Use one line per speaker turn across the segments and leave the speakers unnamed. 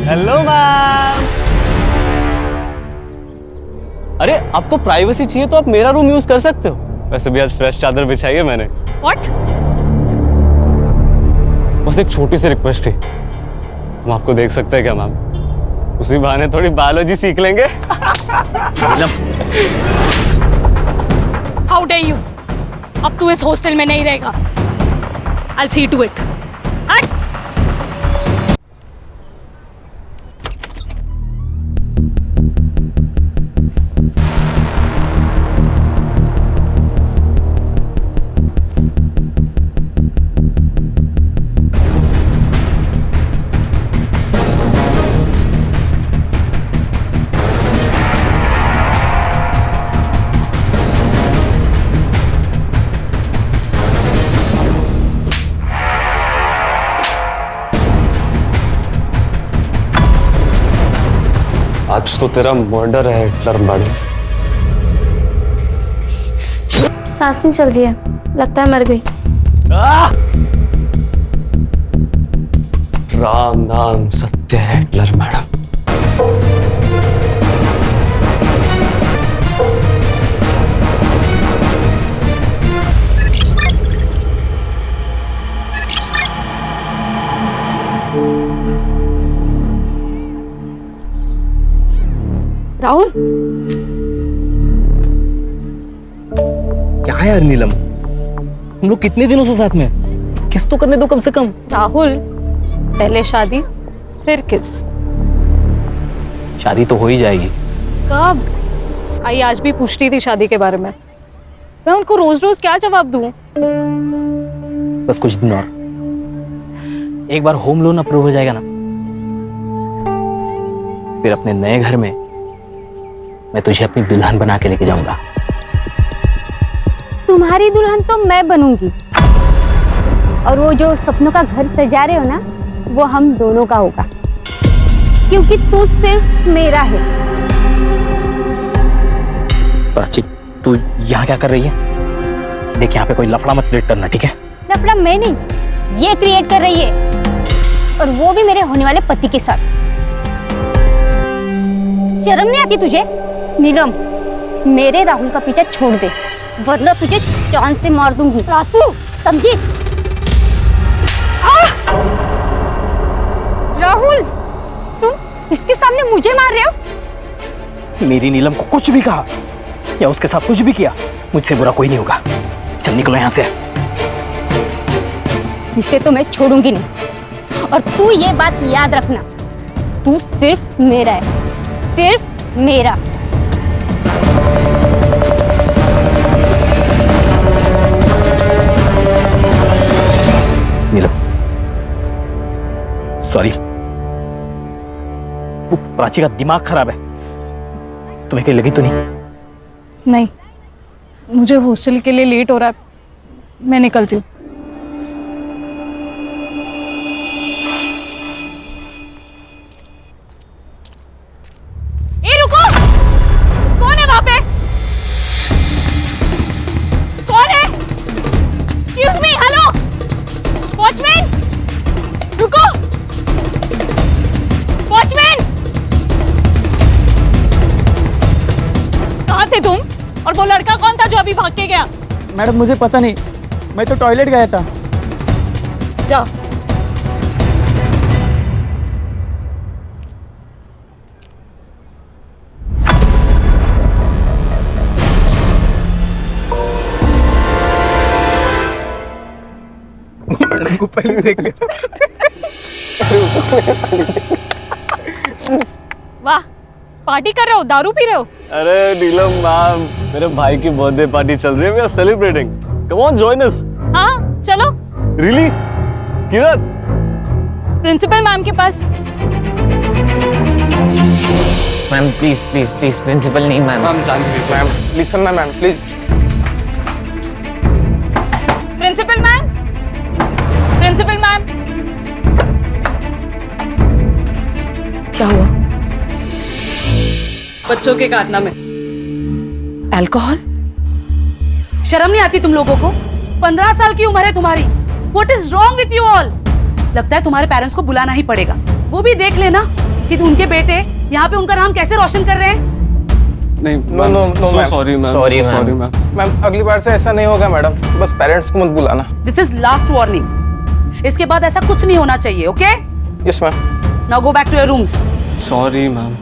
Hello ma'am. अरे आपको privacy चाहिए तो आप मेरा रूम यूज कर सकते हो। वैसे भी आज फ्रेश चादर बिछाई है मैंने।
What?
बस एक छोटी सी रिक्वेस्ट थी, हम आपको देख सकते हैं क्या मैम? उसी बहाने थोड़ी बायोलॉजी सीख लेंगे।
How dare you? अब तू इस हॉस्टल में नहीं रहेगा। I'll see to it. हट!
आज तो तेरा मर्डर है हिटलर मैडम।
सांस नहीं चल रही है, लगता है मर गई।
राम नाम सत्य है हिटलर मैडम।
राहुल,
क्या है यार नीलम, हम लोग कितने दिनों से साथ में हैं? किस तो करने दो कम से कम।
राहुल, पहले शादी फिर किस।
शादी तो हो ही जाएगी।
कब? आई आज भी पूछ रही थी शादी के बारे में। मैं उनको रोज रोज क्या जवाब दूं?
बस कुछ दिन और, एक बार होम लोन अप्रूव हो जाएगा ना, फिर अपने नए घर में मैं तुझे अपनी दुल्हन बना के लेके जाऊंगा।
तुम्हारी दुल्हन तो मैं बनूंगी, और वो जो सपनों का घर सजा रहे हो ना, वो हम दोनों का होगा, क्योंकि तू सिर्फ मेरा है।
प्राची, तू यहाँ क्या कर रही है? देख, यहाँ पे कोई लफड़ा मत क्रिएट करना, ठीक है?
लफड़ा मैं नहीं, ये क्रिएट कर रही है, और वो भी मेरे होने वाले पति के साथ। शर्म नहीं आती तुझे? नीलम, मेरे राहुल का पीछा छोड़ दे, वरना तुझे जान से मार दूंगी। प्राची, समझी? राहुल, तुम इसके सामने मुझे मार रहे हो?
मेरी नीलम को कुछ भी कहा या उसके साथ कुछ भी किया, मुझसे बुरा कोई नहीं होगा। चल निकलो यहाँ से।
इसे तो मैं छोड़ूंगी नहीं, और तू ये बात याद रखना, तू सिर्फ मेरा है, सिर्फ मेरा।
नीलम, सॉरी, वो प्राची का दिमाग खराब है। तुम्हें कहीं लगी तो नहीं?
नहीं, मुझे हॉस्टल के लिए लेट हो रहा है, मैं निकलती हूँ। ए रुको! कौन है वहां पे? कौन है? Excuse me, हेलो, वॉचमैन, रुको, वॉचमैन, कहाँ थे तुम? और वो लड़का कौन था जो अभी भाग के गया?
मैडम मुझे पता नहीं, मैं तो टॉयलेट गया था।
जाओ।
मैडम को पहले देख ले।
वाह, पार्टी कर रहे हो, दारू पी रहे हो?
अरे नीलम मैम, मेरे भाई की बर्थडे पार्टी चल रही है, we are celebrating. Come on, join us.
हाँ चलो।
रियली? किधर?
प्रिंसिपल मैम के पास।
Ma'am please please please, principal नहीं मैम।
मैम जान प्लीज, मैम लिसन ना ma'am please.
Principal ma'am, principal ma'am. क्या हुआ? बच्चों के कारनामे।
अल्कोहल? शर्म नहीं आती तुम लोगों को? 15 साल की उम्र है तुम्हारी। What is wrong with you all? लगता है तुम्हारे पेरेंट्स को बुलाना ही पड़ेगा। वो भी देख लेना कि उनके बेटे यहाँ पे उनका नाम कैसे रोशन कर रहे हैं।
नहीं
no no no ma'am,
sorry ma'am,
Sorry,
sorry
ma'am.
Ma'am.
Ma'am अगली बार से ऐसा नहीं होगा मैडम, बस पेरेंट्स को मत बुलाना।
This is last warning. इसके बाद ऐसा कुछ नहीं होना चाहिए। Okay,
yes ma'am.
Now go back to your rooms.
Sorry ma'am.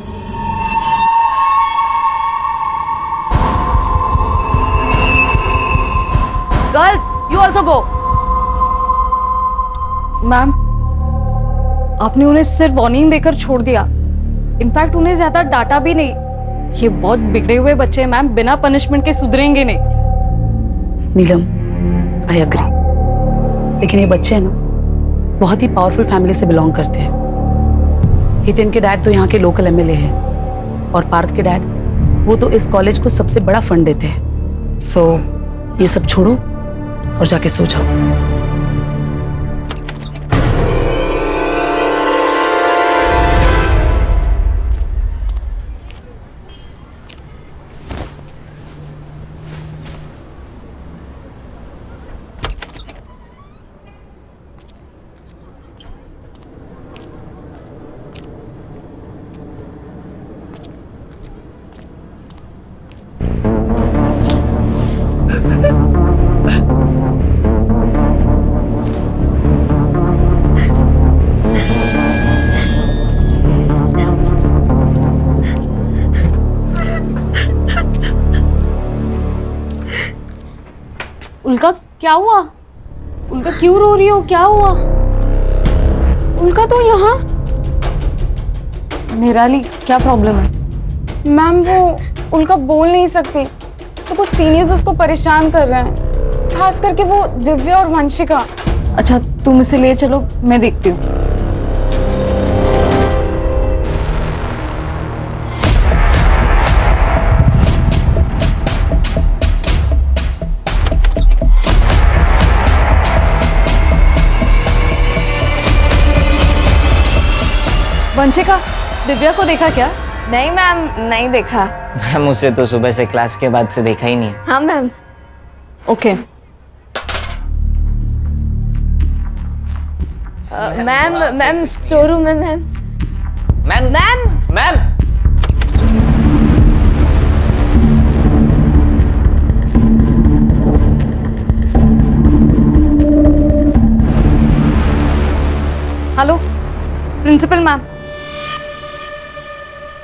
Girls, you also go.
Ma'am, आपने उन्हें सिर्फ वार्निंग देकर छोड़ दिया। इनफैक्ट उन्हें ज्यादा डांटा भी नहीं। ये बहुत बिगड़े हुए बच्चे हैं मैम, बिना पनिशमेंट के सुधरेंगे नहीं।
नीलम, आई एग्री, लेकिन ये बच्चे हैं ना, बहुत ही पावरफुल फैमिली से बिलोंग करते हैं। हितेन के डैड तो यहाँ के लोकल एमएलए हैं और पार्थ के डैड वो तो इस कॉलेज को सबसे बड़ा फंड देते हैं। सो ये सब छोड़ो और जाके सो जाओ।
उल्का, क्या हुआ? उल्का क्यों रो रही हो? क्या हुआ?
उनका तो यहाँ।
निराली, क्या प्रॉब्लम है?
मैम वो उनका बोल नहीं सकती, तो कुछ सीनियर्स उसको परेशान कर रहे हैं, खास करके वो दिव्या और वंशिका।
अच्छा, तुम इसे ले चलो, मैं देखती हूँ। वंशिका, दिव्या को देखा क्या?
नहीं मैम, नहीं देखा।
मैम उसे तो सुबह से क्लास के बाद से देखा ही नहीं है।
हाँ ma'am.
Okay.
Ma'am store room में ma'am.
Ma'am
ma'am
ma'am
hello principal ma'am.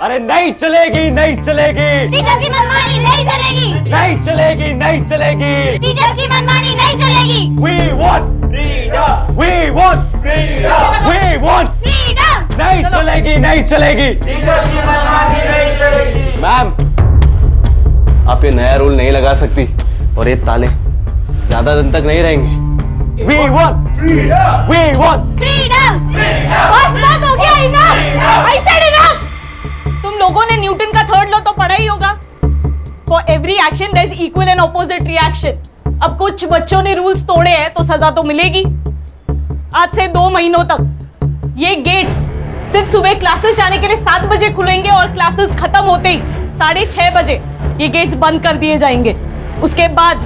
अरे नहीं चलेगी, नहीं चलेगी,
टीचर्स की मनमानी नहीं चलेगी।
नहीं चलेगी, नहीं चलेगी।
टीचर्स की मनमानी नहीं चलेगी।
We want freedom. We want freedom. We want
freedom.
नहीं चलेगी, नहीं चलेगी। मैम, आप ये नया रूल नहीं लगा सकती और ये ताले ज्यादा दिन तक नहीं रहेंगे। We want freedom. We want
freedom. बस बात हो गया, इनफ। I said enough।
तुम लोगों ने न्यूटन का थर्ड लॉ तो पढ़ा ही होगा। For every action there is equal and opposite reaction. अब कुछ बच्चों ने रूल्स तोड़े हैं तो सजा तो मिलेगी। आज से 2 महीनों तक ये गेट्स सिर्फ सुबह क्लासेस जाने के लिए 7 बजे खुलेंगे और क्लासेस खत्म होते ही 6:30 बजे ये गेट्स बंद कर दिए जाएंगे। उसके बाद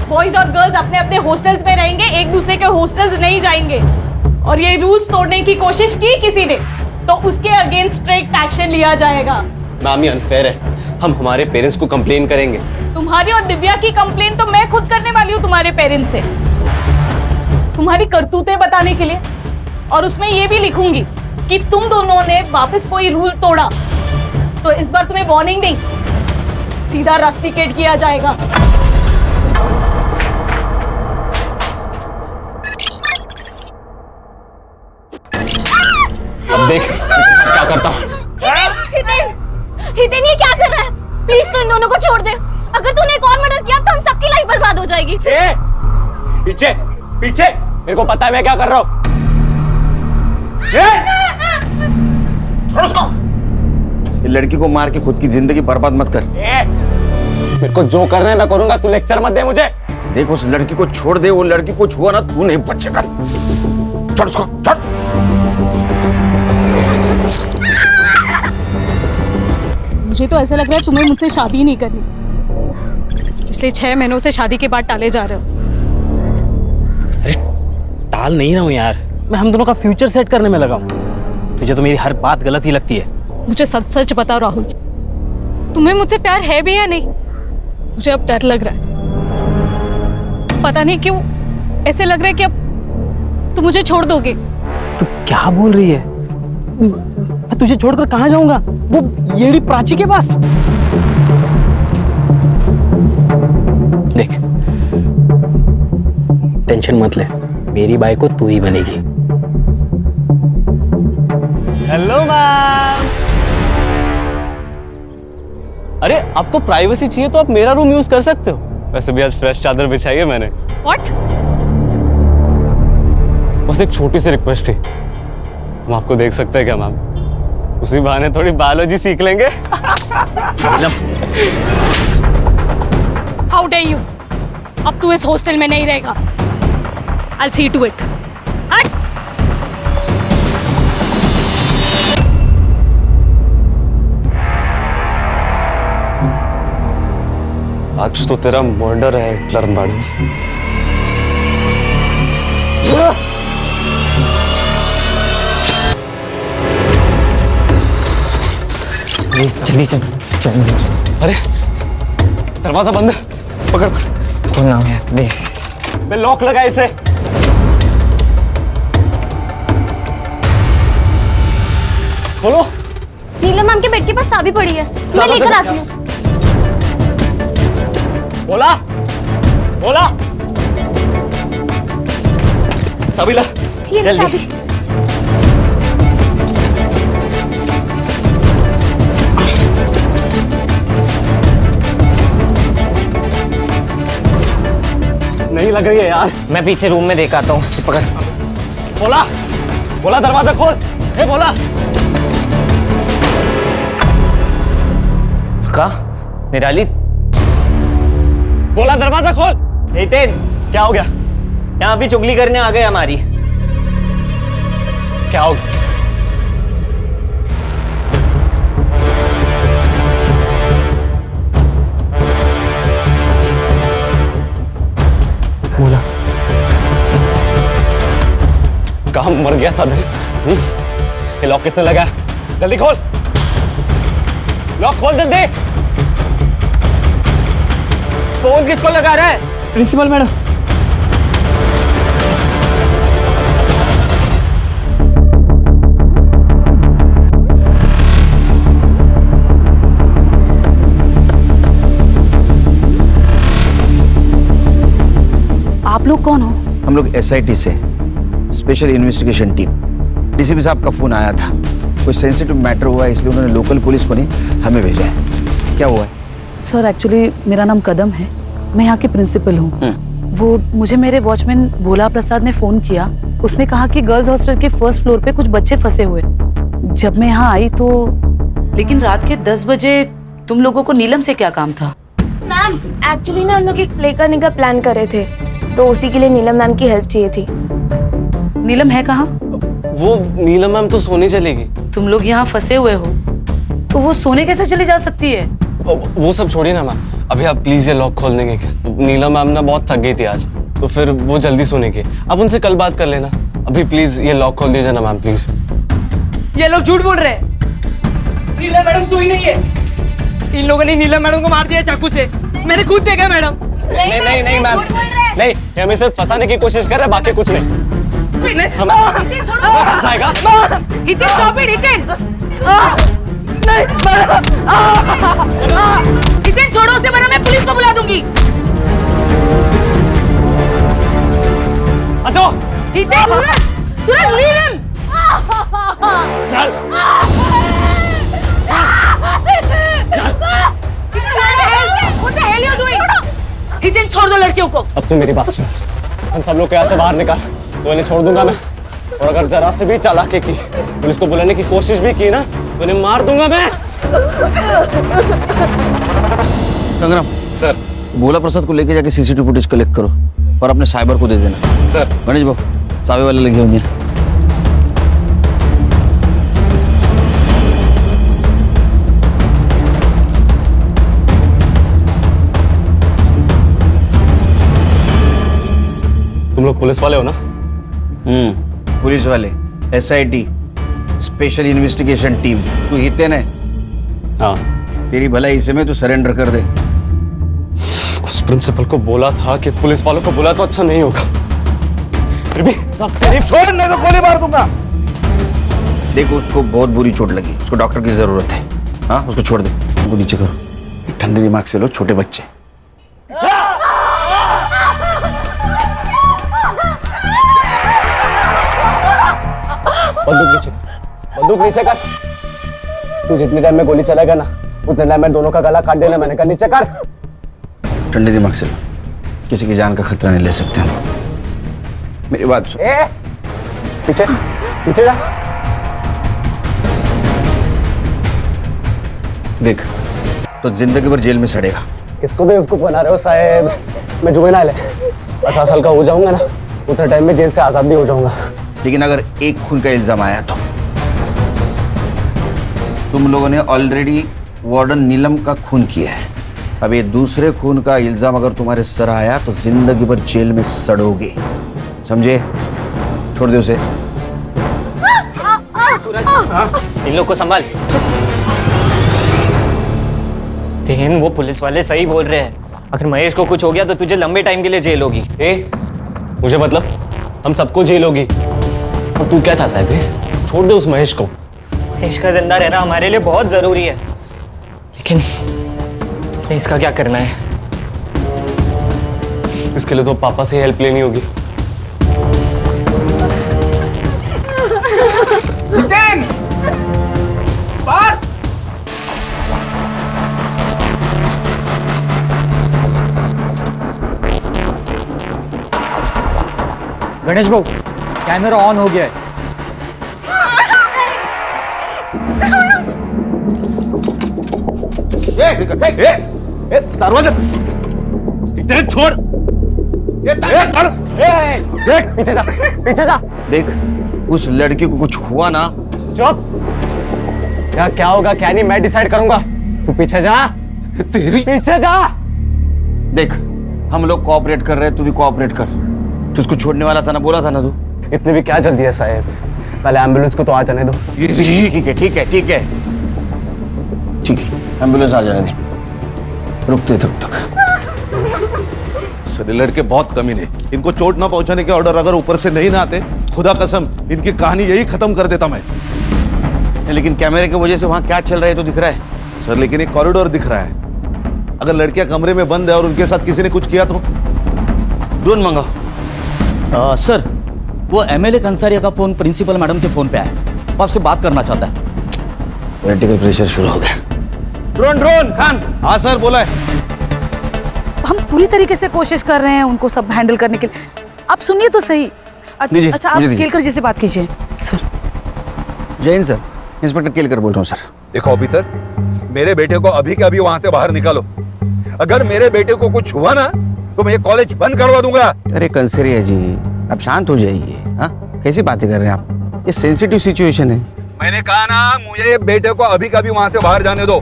बॉयज और गर्ल्स अपने अपने हॉस्टल्स में रहेंगे, एक दूसरे के हॉस्टल्स नहीं जाएंगे। और ये रूल्स तोड़ने की कोशिश की किसी ने तो उसके अगेंस्ट स्ट्रिक्ट एक्शन लिया जाएगा।
मैम ये अनफेयर है, हम हमारे पेरेंट्स को कंप्लेन करेंगे।
तुम्हारी और दिव्या की कंप्लेन तो मैं खुद करने वाली हूँ तुम्हारे पेरेंट्स से, तुम्हारी करतूतें बताने के लिए। और उसमें ये भी लिखूंगी कि तुम दोनों ने वापस कोई रूल तोड़ा तो इस बार तुम्हें वार्निंग नहीं, सीधा रस्टिकेट किया जाएगा।
अब देख क्या करता हूँ।
हितेन ये क्या कर रहा है? प्लीज तू इन दोनों को छोड़ दे। अगर तूने एक और मर्डर किया तो हम सबकी लाइफ बर्बाद हो जाएगी।
पीछे पीछे, मेरे को पता है मैं क्या कर रहा हूँ।
छोड़ उसको। ये लड़की को मार के खुद की जिंदगी बर्बाद मत कर।
मेरे को जो करना है मैं करूंगा, तू लेक्चर मत दे मुझे।
देख उस लड़की को छोड़ दे, वो लड़की को छुआ ना तू नहीं बचेगा। छोड़ उसको, छोड़।
मुझे तो ऐसा लग रहा है तुम्हें मुझसे शादी नहीं करनी। पिछले 6 महीनों से शादी के बाद टाले जा रहे हो।
टाल नहीं रहा हूँ यार, मैं हम दोनों का फ्यूचर सेट करने में लगा हूँ। तुझे तो मेरी हर बात गलत ही लगती है।
मुझे सच सच बताओ राहुल, तुम्हें मुझसे प्यार है भी या नहीं? मुझे अब डर लग रहा है, पता नहीं क्यों ऐसे लग रहा है कि अब तुम मुझे छोड़ दोगे।
तू क्या बोल रही है? मैं तुझे छोड़कर कहाँ जाऊंगा? वो येड़ी प्राची के पास। देख, टेंशन मत ले, मेरी बाई को तू ही बनेगी। Hello ma'am.
अरे आपको प्राइवेसी चाहिए तो आप मेरा रूम यूज कर सकते हो। वैसे भी आज फ्रेश चादर बिछाई है मैंने।
What?
बस एक छोटी सी रिक्वेस्ट थी, हम आपको देख सकते हैं क्या मैम? उसी बहाने थोड़ी बायोलॉजी सीख लेंगे।
How dare you? अब तू इस हॉस्टल में नहीं रहेगा। I'll see to it. हट!
आज तो तेरा मर्डर है हिटलर मैडम।
जल्दी चल चल।
अरे दरवाजा बंद है, पकड़ पकड़।
खोलना है दे।
मैं लॉक लगा इसे। खोलो।
नीलम मैम के बेड के पास चाबी पड़ी है, मैं लेकर आती हूँ।
बोला बोला चाबी ला।
ये ले चाबी।
नहीं लग रही है यार।
मैं पीछे रूम में देख आता हूँ, पकड़।
बोला बोला दरवाजा खोल। ए बोला।
का निराली,
बोला दरवाजा खोल।
नितिन
क्या हो गया?
यहाँ भी चुगली करने आ गए हमारी।
क्या हो गया?
बोला
कहाँ मर गया था मैं? ये लॉक किसने लगाया? जल्दी खोल, लॉक खोल जल्दी।
फोन किसको लगा रहा है?
Principal madam.
आप लोग कौन हो?
हम लोग एसआईटी से, स्पेशल इन्वेस्टिगेशन टीम। डीसीपी साहब का फोन आया था, कोई सेंसिटिव मैटर हुआ है, इसलिए उन्होंने लोकल पुलिस को नहीं हमें भेजा है। क्या हुआ है?
सर एक्चुअली मेरा नाम कदम है, मैं यहाँ की प्रिंसिपल हूँ। वो मुझे मेरे वॉचमैन भोला प्रसाद ने फोन किया। उसने कहा कि गर्ल्स हॉस्टल के फर्स्ट फ्लोर पे कुछ बच्चे फंसे हुए। जब मैं यहाँ आई तो लेकिन रात के 10 बजे तुम लोगों को नीलम से क्या काम था?
मैम एक्चुअली ना हम लोग एक प्ले करने का प्लान कर रहे थे, तो उसी के लिए नीलम मैम की हेल्प चाहिए थी।
नीलम है कहाँ?
वो नीलम मैम तो सोने चलेगी।
तुम लोग यहाँ फंसे हुए हो तो वो सोने कैसे चली जा सकती है?
वो सब छोड़िए ना मैम, अभी आप प्लीज ये लॉक खोल देंगे क्या? नीलम मैम ना बहुत थक गई थी आज, तो फिर वो जल्दी सोने की। आप उनसे कल बात कर लेना। अभी प्लीज ये लॉक खोल दीजिए ना मैम प्लीज।
ये लोग झूठ बोल रहे हैं, नीलम मैडम सोई नहीं है। इन लोगों ने नीलम मैडम को मार दिया चाकू से, मैंने खुद देखा मैडम।
नहीं नहीं नहीं मैम, नहीं, ये हमें सिर्फ फंसाने की कोशिश कर रहे हैं, बाकी कुछ नहीं। फंसाएगा?
Hiten stop it, Hiten. हितेन छोड़ो उसे, वरना मैं पुलिस को बुला दूंगी।
हटो।
हितेन, सूरज leave him।
चल।
What the hell you doing? Hiten छोड़ दो लड़कियों को।
अब तू मेरी बात सुन, हम सब लोग को यहाँ से बाहर निकाल, तो इन्हें छोड़ दूंगा मैं। और अगर जरा से भी चालाकी की, पुलिस को बुलाने की कोशिश भी की ना, तो इन्हें मार दूंगा मैं।
संग्राम
सर।
भोला प्रसाद को लेके जाके सीसीटीवी फुटेज कलेक्ट करो और अपने साइबर को दे देना।
सर।
गणेश बाबू चाबी वाले लगे होंगे।
तुम लोग पुलिस वाले हो ना?
पुलिस वाले, SIT, स्पेशल इन्वेस्टिगेशन टीम, तू हितेन है?
हाँ।
तेरी भलाई इसे में तू सरेंडर कर दे।
उस प्रिंसिपल को बोला था कि पुलिस वालों को बोला तो अच्छा नहीं होगा, फिर भी सब तेरी
छोड़, नहीं तो गोली मार दूंगा। देखो उसको बहुत बुरी चोट लगी, उसको डॉक्टर की जरूरत है। हाँ उसको छोड़ दे, उनको नीचे करो। ठंडे दिमाग से लो, छोटे बच्चे।
बंदूक नीचे कर। तू जितनी टाइम में गोली चलेगा ना उतने टाइम में दोनों का गला काट देना। मैंने कहा नीचे कर।
ठंडे दिमाग से लो, किसी की जान का खतरा नहीं ले सकते हम। मेरी बात सुन।
पीछे पीछे जा।
देख तो जिंदगी भर जेल में सड़ेगा।
किसको बेवकूफ बना रहे हो साहब? मैं जुवेनाइल है, 18 साल का हो जाऊंगा ना उतने टाइम में जेल से आजाद भी हो जाऊंगा।
लेकिन अगर एक खून का इल्जाम आया तो तुम लोगों ने ऑलरेडी वार्डन नीलम का खून किया है। अब ये दूसरे खून का इल्जाम अगर तुम्हारे सर आया तो जिंदगी भर जेल में सड़ोगे, समझे? छोड़ दे उसे।
इन लोग को संभाल। तेन वो पुलिस वाले सही बोल रहे हैं, अगर महेश को कुछ हो गया तो तुझे लंबे टाइम के लिए जेल होगी।
मुझे मतलब हम सबको जेल होगी। और तू क्या चाहता है बे? छोड़ दे उस महेश को।
महेश का जिंदा रहना हमारे लिए बहुत जरूरी है, लेकिन इसका क्या करना है?
इसके लिए तो पापा से हेल्प लेनी होगी।
गणेश भाऊ, कैमरा ऑन हो गया है।
दरवाजा छोड़।
देख पीछे जा, पीछे जा।
देख उस लड़की को कुछ हुआ ना।
चुप। क्या होगा क्या नहीं मैं डिसाइड करूंगा। तू पीछे जा। तेरी पीछे जा।
देख हम लोग कोऑपरेट कर रहे हैं, तू भी कोऑपरेट कर। तू उसको छोड़ने वाला था ना, बोला था ना तू।
इतनी भी क्या जल्दी है साहब? पहले एम्बुलेंस को तो आ जाने दो।
ठीक है ठीक है ठीक है ठीक है, एम्बुलेंस आ जाने दे, रुकते तब तक।
सर लड़के बहुत कमीने, इनको चोट ना पहुंचाने के ऑर्डर अगर ऊपर से नहीं ना आते, खुदा कसम इनकी कहानी यही खत्म कर देता मैं।
लेकिन कैमरे की वजह से वहां क्या चल रहा है तो दिख रहा है
सर। लेकिन एक कॉरिडोर दिख रहा है। अगर लड़कियां कमरे में बंद है और उनके साथ किसी ने कुछ किया तो?
ड्रोन मंगाओ।
सर वो MLA कंसारिया का फोन प्रिंसिपल मैडम के फोन पे आया, वो आपसे बात करना चाहता है।
पॉलिटिकल प्रेशर शुरू हो गया। Drone drone Khan.
हाँ सर बोला है।
हम पूरी तरीके से कोशिश कर रहे हैं उनको सब हैंडल करने के लिए। आप सुनिए तो सही। अच्छा आप केलकर जी से बात कीजिए। सर
जय हिंद सर, इंस्पेक्टर केलकर बोल रहा हूँ सर।
देखो ऑफिसर, मेरे बेटे को अभी के अभी वहां से बाहर निकालो। अगर मेरे बेटे को कुछ हुआ ना तो मैं ये कॉलेज बंद करवा दूंगा।
अरे कंसरिया जी आप शांत हो जाइए। हाँ कैसी बातें कर रहे हैं आप? ये सेंसिटिव सिचुएशन है।
मैंने कहा ना मुझे बेटे को अभी का भी वहां से बाहर जाने दो।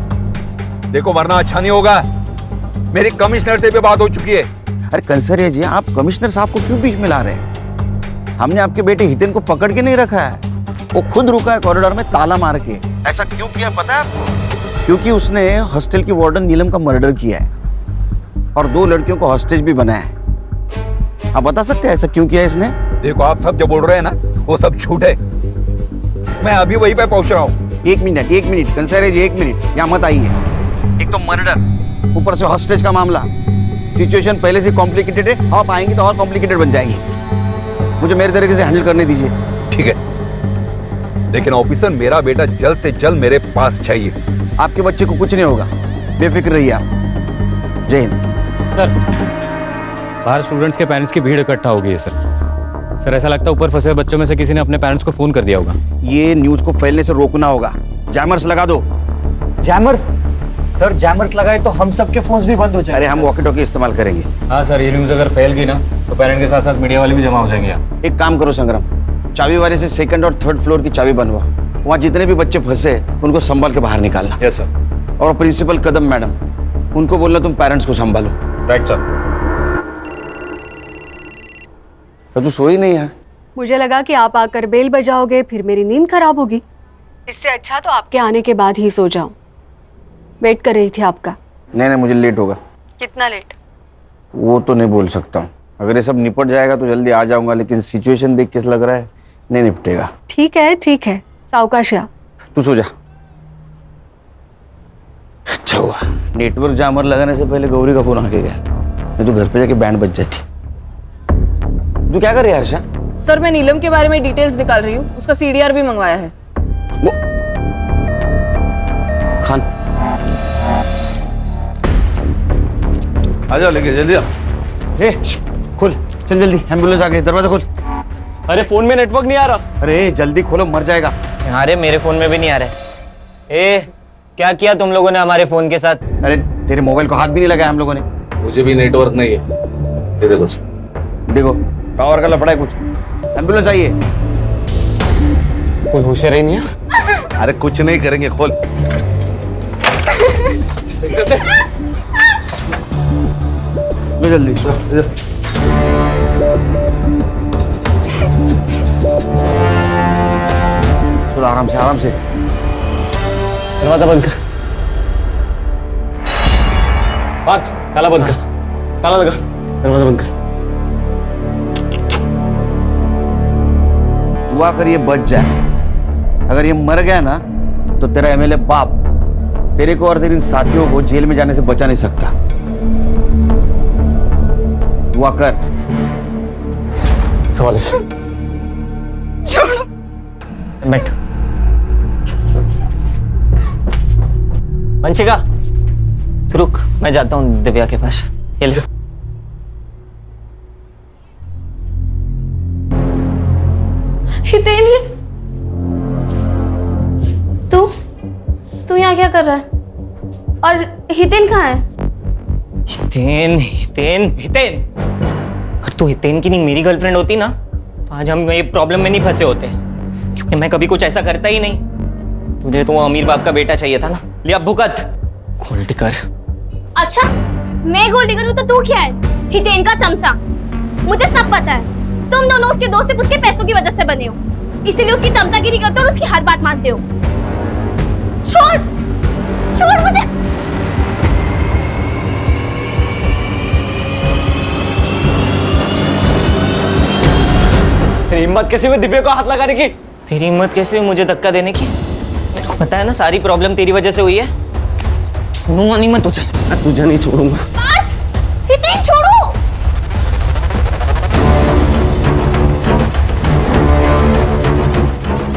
देखो वरना अच्छा नहीं होगा। मेरी कमिश्नर से भी बात हो चुकी है।
अरे कंसरिया जी आप कमिश्नर साहब को क्यों बीच में ला रहे हैं? हमने आपके बेटे हितेन को पकड़ के नहीं रखा है, वो खुद रुका है कॉरिडोर में ताला मार के। ऐसा क्यों किया पता है आपको? क्योंकि उसने हॉस्टल की वार्डन नीलम का मर्डर किया है और 2 लड़कियों को हॉस्टेज भी बनाया है। आप बता सकते हैं ऐसा क्यों किया इसने?
देखो आप सब जो बोल रहे हैं ना वो सब झूठ है। मैं अभी वहीं पे पहुंच रहा हूँ।
एक मिनट कंसरिया जी, 1 मिनट यहाँ मत आइए। एक तो मर्डर, ऊपर से हॉस्टेज का मामला। सिचुएशन पहले से कॉम्प्लिकेटेड है, आप आएंगे तो और कॉम्प्लिकेटेड बन जाएगी। मुझे मेरे तरीके से हैंडल करने दीजिए।
ठीक है, लेकिन ऑफिसर मेरा बेटा जल्द से जल्द मेरे पास चाहिए।
आपके बच्चे को कुछ नहीं होगा, बेफिक्र रहिए आप। जय हिंद।
सर बाहर स्टूडेंट्स के पेरेंट्स की भीड़ इकट्ठा हो गई है सर। ऐसा लगता है ऊपर फंसे बच्चों में से किसी ने अपने पेरेंट्स को फोन कर दिया होगा।
ये न्यूज़ को फैलने से रोकना होगा। जैमर्स लगा दो।
जैमर्स? सर जैमर्स लगाए तो हम सबके फोन्स भी बंद हो जाएंगे।
अरे हम वॉकी टॉकी इस्तेमाल करेंगे।
हाँ सर, ये न्यूज़ अगर फैल गई ना तो पेरेंट के साथ साथ मीडिया वाले भी जमा हो जाएंगे यहाँ।
एक काम करो संग्राम, चाबी वाले से 2nd और 3rd फ्लोर की चाबी बनवा। वहाँ जितने भी बच्चे फंसे उनको संभाल के बाहर निकालना।
Yes sir.
और प्रिंसिपल कदम मैडम, उनको बोलना तुम पेरेंट्स को संभालो।
Right sir.
तो तू सोई नहीं यार?
मुझे लगा कि आप आकर बेल बजाओगे, फिर मेरी नींद खराब होगी। इससे अच्छा तो आपके आने के बाद ही सो जाऊं। वेट कर रही थी आपका।
नहीं, मुझे लेट होगा।
कितना लेट?
वो तो नहीं बोल सकता हूँ। अगर ये सब निपट जाएगा तो जल्दी आ जाऊंगा, लेकिन सिचुएशन देख के लग रहा है नहीं निपटेगा।
ठीक है, सावकाश आ।
तू सो जा। अच्छा हुआ नेटवर्क जामर लगाने से पहले गौरी का फोन आके गया, नहीं तो घर पे जाके बैंड बज जाती। तू क्या कर रही है हर्षा?
सर मैं नीलम के बारे में डिटेल्स निकाल रही हूँ, उसका सीडीआर भी मंगवाया है।
वो खान आ जाओ, लेके जल्दी आओ। खोल, चल जल्दी, एम्बुलेंस आ गई, दरवाजा खोल।
अरे फोन में नेटवर्क नहीं आ रहा।
अरे जल्दी खोलो, मर जाएगा।
अरे मेरे फोन में भी नहीं आ रहा। क्या किया तुम लोगों ने हमारे फोन के साथ?
अरे तेरे मोबाइल को हाथ भी नहीं लगाया हम लोगों ने।
मुझे भी नेटवर्क नहीं है। ये देखो टावर का लफड़ा है कुछ।
एम्बुलेंस आइए।
कोई होशियार ही नहीं है।
अरे कुछ नहीं करेंगे, खोल।
जल्दी सो। आराम से, आराम से।
दरवाजा बंद कर। पार्थ, ताला बंद कर। ताला लगा, दरवाजा बंद कर।
दुआ कर ये बच जाए। अगर ये मर गया ना तो तेरा एमएलए बाप तेरे को और तेरे साथियों को जेल में जाने से बचा नहीं सकता। दुआ कर।
सवाल से
बैठ। वंशिका तू रुक, मैं जाता हूँ दिव्या के पास। ये ले।
हितेन, तू यहाँ क्या कर रहा है? और हितेन कहाँ है?
हितेन अगर तू हितेन की नहीं मेरी गर्लफ्रेंड होती ना तो आज हम ये प्रॉब्लम में नहीं फंसे होते, क्योंकि मैं कभी कुछ ऐसा करता ही नहीं। तुझे तो वो अमीर बाप का बेटा चाहिए था ना। लिया भुगत। Gold digger.
अच्छा, मैं गोल्ड डिगर हूँ तो तू क्या है? हितेन का चमचा। मुझे सब पता है। तुम दोनों उसके दोस्त सिर्फ उसके पैसों की वजह से बने हो, इसीलिए उसकी चमचागिरी करते हो और उसकी हर बात मानते हो। छोड़ मुझे।
तेरी हिम्मत कैसे हुई दिव्या को हाथ लगाने की?
तेरी हिम्मत कैसे हुई मुझे धक्का देने की? तेरे को पता है ना सारी प्रॉब्लम तेरी वजह से हुई है। छोड़ूंगा नहीं मैं तुझे।
मैं तुझे नहीं छोड़ूंगा।
हितेन छोड़ो।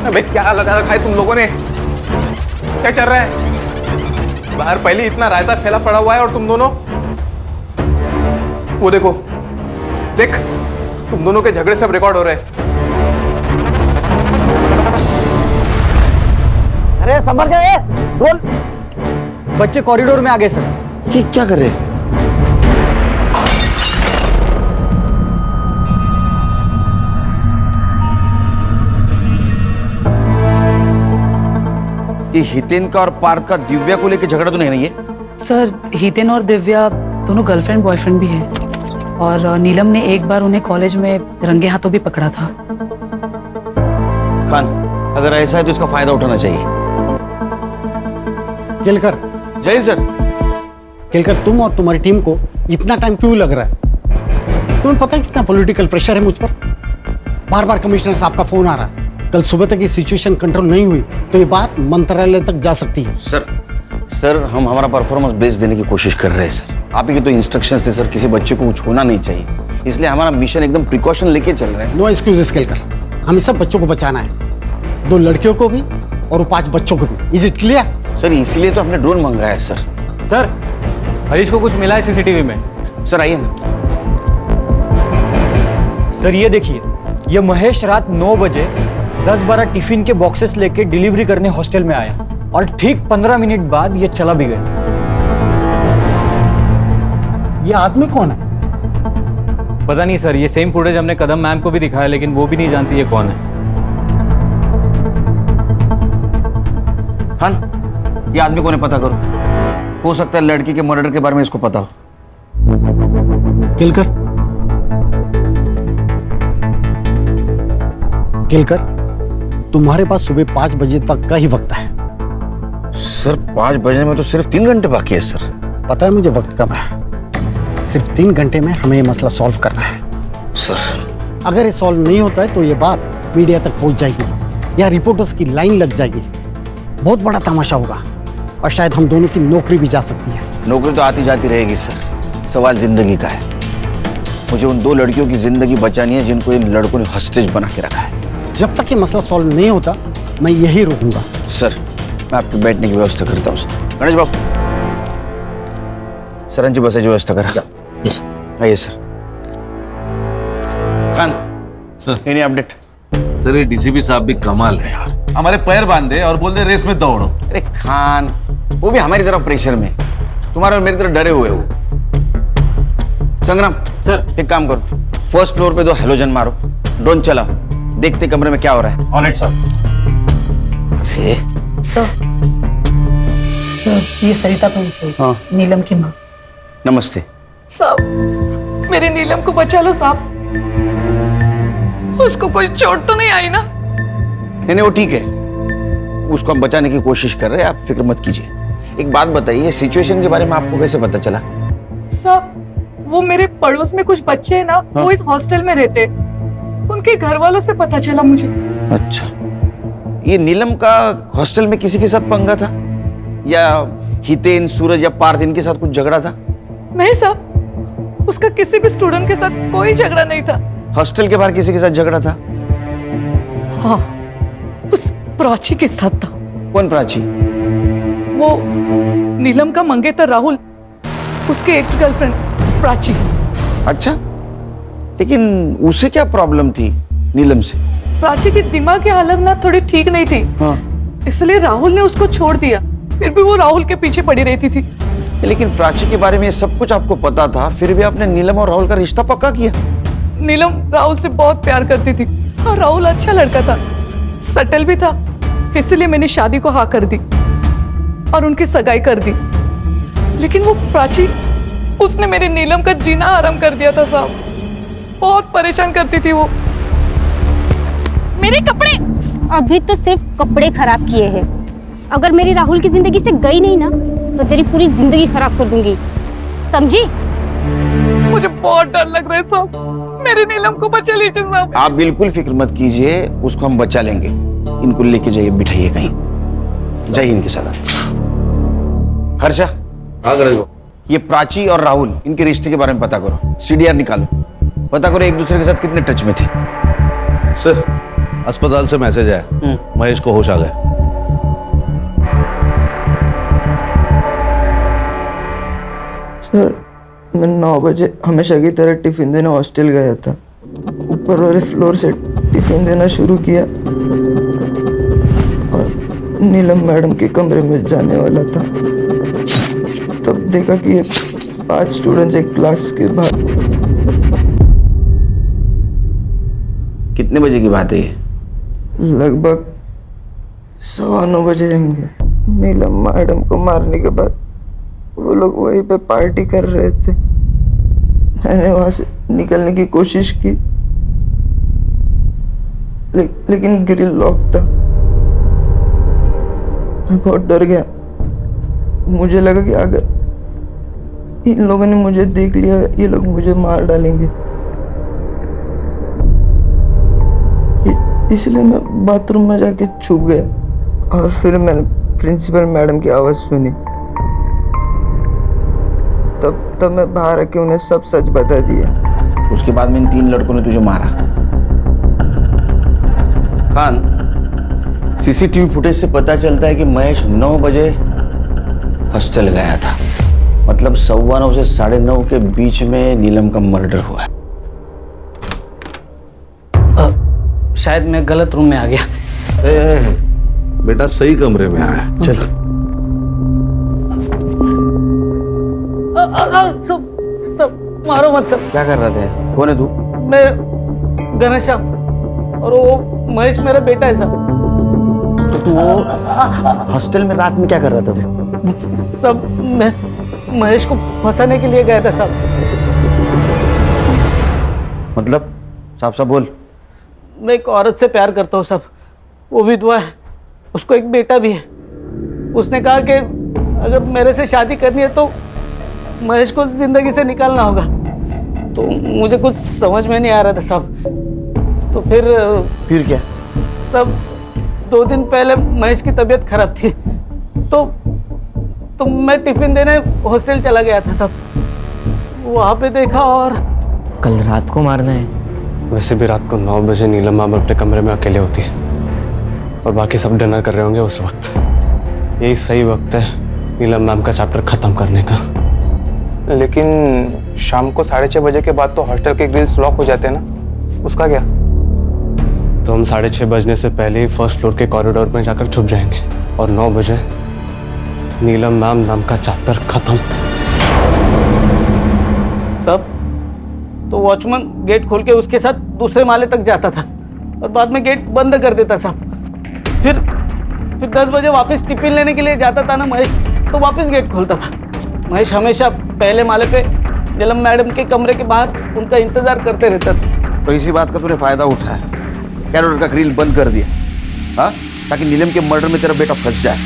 अबे क्या लगा रखा है तुम लोगों ने? क्या चल रहा है बाहर? पहले इतना रायता फैला पड़ा हुआ है और तुम दोनों वो देखो, देख तुम दोनों के झगड़े सब रिकॉर्ड हो रहे हैं।
अरे संभल गए, बोल।
बच्चे कॉरिडोर में आ गए सर।
ये क्या कर रहे हैं? ये हितेन का और पार्थ का दिव्या को लेकर झगड़ा तो नहीं है?
सर हितेन और दिव्या दोनों गर्लफ्रेंड बॉयफ्रेंड भी हैं और नीलम ने एक बार उन्हें कॉलेज में रंगे हाथों भी पकड़ा था।
खान, अगर ऐसा है तो इसका फायदा उठाना चाहिए।
केलकर।
जय सर।
केलकर, तुम और तुम्हारी टीम को इतना टाइम क्यों लग रहा है? तुम्हें पता है कितना पॉलिटिकल प्रेशर है मुझ पर? बार बार कमिश्नर साहब का फोन आ रहा है। कल सुबह तक ये सिचुएशन कंट्रोल नहीं हुई तो ये बात मंत्रालय तक जा सकती है।
सर हम हमारा परफॉर्मेंस बेस देने की कोशिश कर रहे हैं सर। आप ही के तो इंस्ट्रक्शंस थे सर, किसी बच्चे को कुछ होना नहीं चाहिए, इसलिए हमारा मिशन एकदम प्रिकॉशन लेके चल रहे हैं।
नो एक्सक्यूजेस केलकर, हमें सब बच्चों को बचाना है, 2 लड़कियों को भी और 5 बच्चों को भी। Is it clear?
सर इसीलिए तो हमने ड्रोन मंगाया है सर।
सर हरीश को कुछ मिला है सीसीटीवी में।
सर आइए ना।
सर ये देखिए, ये महेश रात 9 बजे 10-12 टिफिन के बॉक्सेस लेके डिलीवरी करने हॉस्टल में आया और ठीक 15 मिनट बाद ये चला भी गया।
ये आदमी कौन है?
पता नहीं सर, ये सेम फुटेज हमने कदम मैम को भी दिखाया लेकिन वो भी नहीं जानती ये कौन है।
खान, ये आदमी कौन है पता करो, हो सकता है लड़की के मर्डर के बारे में इसको पता हो।
केलकर, केलकर, तुम्हारे पास सुबह 5 बजे तक का ही वक्त है।
सर 5 बजे में तो सिर्फ 3 घंटे बाकी है सर।
पता है मुझे वक्त कम है, सिर्फ 3 घंटे में हमें ये मसला सॉल्व करना है।
सर
अगर ये सॉल्व नहीं होता है तो ये बात मीडिया तक पहुंच जाएगी या रिपोर्टर्स की लाइन लग जाएगी, बहुत बड़ा तमाशा होगा और शायद हम दोनों की नौकरी भी जा सकती है।
नौकरी तो आती जाती रहेगी सर, सवाल जिंदगी का है। मुझे उन 2 लड़कियों की जिंदगी बचानी है जिनको इन लड़कों ने हॉस्टेज बना के रखा है।
जब तक ये मसला सॉल्व नहीं होता मैं यही रुकूंगा।
सर मैं आपके बैठने की व्यवस्था करता हूँ। गणेश बाबू, सरांची बसायची व्यवस्था करा। आइए sir. Khan sir, any update?
Sir ये डीसीपी साहब भी कमाल है यार, हमारे पैर बांधे और बोल दे रेस में दौड़ो।
अरे खान, वो भी हमारी तरफ प्रेशर में, तुम्हारे और मेरी तरफ डरे हुए हो। संग्राम सर, एक काम करो, फर्स्ट फ्लोर पे 2 हेलोजन मारो, ड्रोन चलाओ, देखते कमरे में क्या हो रहा है।
Alright sir. सर ये सरिता प्रिंस है, नीलम की माँ।
नमस्ते
साहब, मेरे नीलम को बचा लो साहब, उसको कोई चोट तो नहीं आई ना?
नहीं वो ठीक है, उसको हम बचाने की कोशिश कर रहे हैं, आप फिक्र मत कीजिए। एक बात बताइए, सिचुएशन के बारे में आपको कैसे पता चला?
साहब वो मेरे पड़ोस में कुछ बच्चे हैं ना, वो इस हॉस्टल में रहते, उनके घर वालों से पता चला मुझे।
अच्छा, ये नीलम का हॉस्टल में किसी के साथ पंगा था या हितेन, सूरज या पार्थ इनके साथ कुछ झगड़ा था?
नहीं साहब, उसका किसी भी स्टूडेंट के साथ कोई झगड़ा नहीं था।
हॉस्टल के बाहर किसी के साथ झगड़ा था?
हाँ, उस प्राची के साथ था।
कौन प्राची?
वो नीलम का मंगेतर राहुल, उसके एक्स गर्लफ्रेंड प्राची।
अच्छा, लेकिन उसे क्या प्रॉब्लम थी नीलम से?
प्राची की दिमाग की हालत ना थोड़ी ठीक नहीं थी।
हाँ।
इसलिए राहुल ने उसको छोड़ दिया, फिर भी वो राहुल के पीछे पड़ी रहती थी।
लेकिन प्राची के बारे में ये सब कुछ आपको पता था, फिर भी आपने नीलम और राहुल का रिश्ता पक्का किया?
नीलम राहुल से बहुत प्यार करती थी और राहुल अच्छा लड़का था, सटल भी था, इसलिए मैंने शादी को हाँ कर दी और उनकी सगाई कर दी। लेकिन वो प्राची, उसने मेरी नीलम का जीना आराम कर दिया था साहब, बहुत परेशान करती थी वो।
मेरे कपड़े अभी तो सिर्फ कपड़े खराब किए हैं, अगर मेरी राहुल की जिंदगी से गई नहीं ना तो तेरी पूरी जिंदगी खराब कर दूंगी, समझी?
मुझे बहुत डर लग रहा है साहब, मेरी नीलम को बचा लीजिए साहब।
आप बिल्कुल फिक्र मत कीजिए, उसको हम बचा लेंगे। इनको लेके जाइए, बिठाइए कहीं, जाइए इनके साथ। हर्षा, ये प्राची और राहुल, इनके रिश्ते के बारे में पता करो, सीडीआर निकालो, पता करो एक दूसरे के साथ कितने टच में थे।
सर अस्पताल से मैसेज आया, महेश को होश आ गया।
सर मैं 9 बजे हमेशा की तरह टिफिन देने हॉस्टल गया था, ऊपर वाले फ्लोर से टिफिन देना शुरू किया और नीलम मैडम के कमरे में जाने वाला था, तब देखा कि ये 5 स्टूडेंट्स एक क्लास के बाहर।
कितने बजे की बात है ये?
लगभग 9:15 बजे रहेंगे। नीलम मैडम को मारने के बाद वो लोग वहीं पे पार्टी कर रहे थे, मैंने वहां से निकलने की कोशिश की, लेकिन ग्रिल लॉक था। मैं बहुत डर गया, मुझे लगा कि अगर इन लोगों ने मुझे देख लिया, ये लोग मुझे मार डालेंगे, इसलिए मैं बाथरूम में जाके छुप गया और फिर मैंने प्रिंसिपल मैडम की आवाज़ सुनी। तब मैं बाहर आके उन्हें सब सच बता दिया।
उसके बाद में इन 3 लड़कों ने तुझे मारा। खान, सीसीटीवी फुटेज से पता चलता है कि महेश 9 बजे हॉस्टल गया था, मतलब 9:15 से 9:30 के बीच में नीलम का मर्डर हुआ है।
शायद मैं गलत रूम में आ गया।
बेटा सही कमरे में आया, चल।
सब मारो मत सब।
क्या कर रहा था? कौन है तू?
मैं घनश्याम और वो महेश मेरा बेटा है सब।
तो तू वो हॉस्टल में रात में क्या कर रहा था?
सब मैं महेश को फंसाने के लिए गया था साहब।
मतलब साफ साफ बोल।
मैं एक औरत से प्यार करता हूँ साहब, वो विधवा है, उसको एक बेटा भी है। उसने कहा कि अगर मेरे से शादी करनी है तो महेश को जिंदगी से निकालना होगा। तो मुझे कुछ समझ में नहीं आ रहा था साहब। तो फिर
क्या
सब 2 दिन पहले महेश की तबीयत खराब थी, तो मैं टिफिन देने हॉस्टल चला गया था साहब। वहाँ पे देखा और
कल रात को मारना है?
वैसे भी रात को 9 बजे नीलम मैम अपने कमरे में अकेले होती है और बाकी सब डिनर कर रहे होंगे उस वक्त। यही सही वक्त है नीलम मैम का चैप्टर खत्म करने का।
लेकिन शाम को 6:30 बजे के बाद तो हॉस्टल के ग्रिल्स लॉक हो जाते हैं ना, उसका क्या?
तो हम 6:30 बजने से पहले ही फर्स्ट फ्लोर के कॉरिडोर में जाकर छुप जाएंगे और 9 बजे नीलम मैम नाम का चैप्टर खत्म।
सब तो वॉचमैन गेट खोल के उसके साथ दूसरे माले तक जाता था और बाद में गेट बंद कर देता साहब। फिर 10 बजे वापस टिफिन लेने के लिए जाता था ना महेश, तो वापस गेट खोलता था। महेश हमेशा पहले माले पे नीलम मैडम के कमरे के बाहर उनका इंतजार करते रहता था।
तो इसी बात का तूने फायदा उठाया, कैरोल का ग्रिल बंद कर दिया, हाँ, ताकि नीलम के मर्डर में तेरा बेटा फंस जाए।